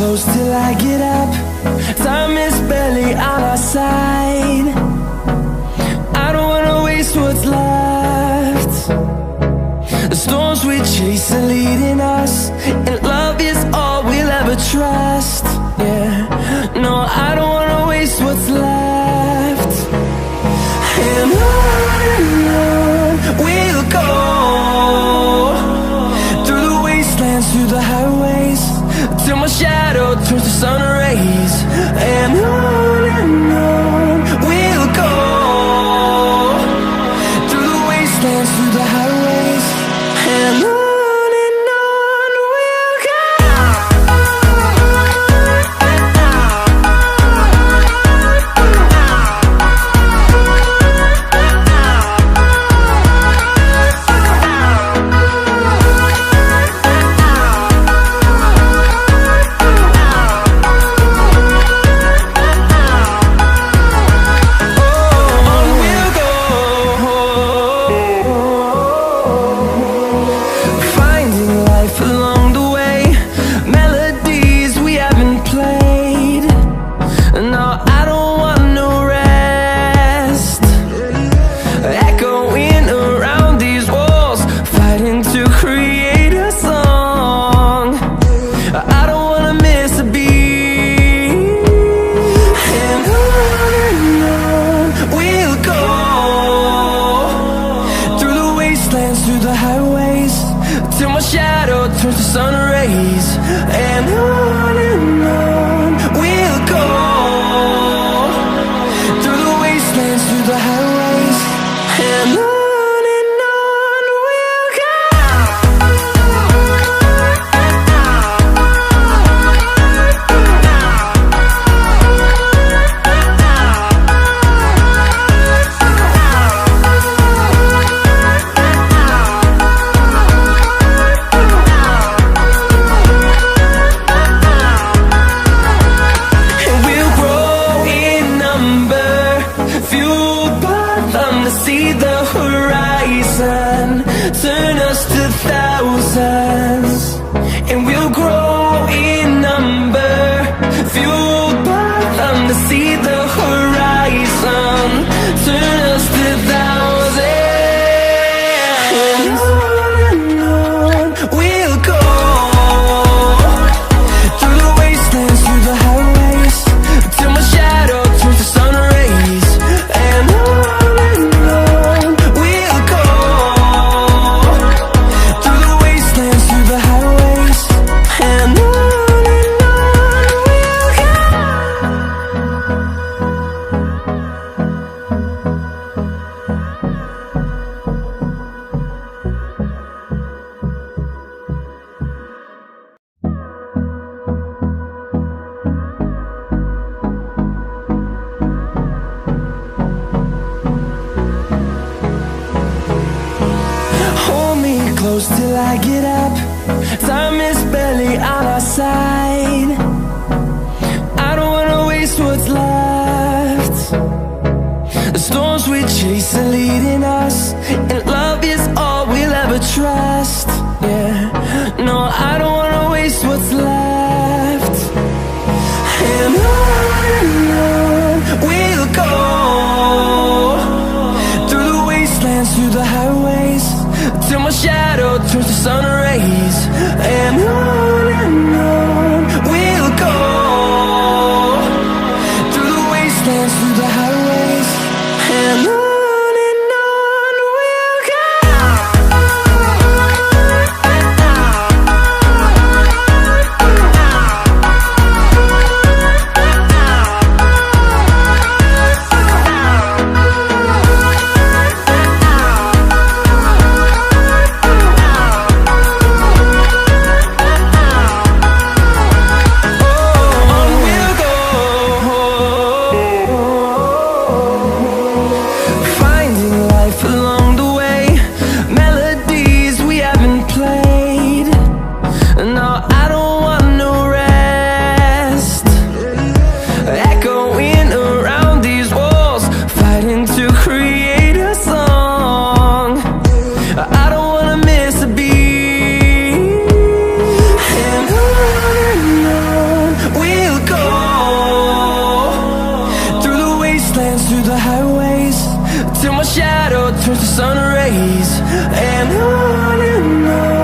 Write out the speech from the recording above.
close till I get up. Time is barely on our side. I don't wanna waste what's left. The storms we chase are leading us, and love is all we'll ever trust. Yeah, no, I don't wanna waste what's left. And on we'll go, through the wastelands, through the highways, till my shadow turns to sun rays. And on we'll go, through the wastelands, through the highways, and on we'll go. Through the highways, till my shadow turns to sun rays. And on we'll go, through the wastelands, through the highways, and on we'll go. See the horizon turn us to thousands, and we'll grow in number, fueled by them. To see the horizon turn us to thousands, and on we'll go, through the wastelands, through the highways, till my shadow turns to sun rays. And close till I get up. Time is barely on our side. I don't wanna waste what's left. The storms we chase are leading us, and love is all we'll ever trust. Yeah, no, I don't wanna waste what's left. And on we'll go, through the wastelands, through the highways, till my shadow turns to sun rays. And on we'll go, through the wastelands, through the highways, and on we'll go. shadow turns to sun rays. And on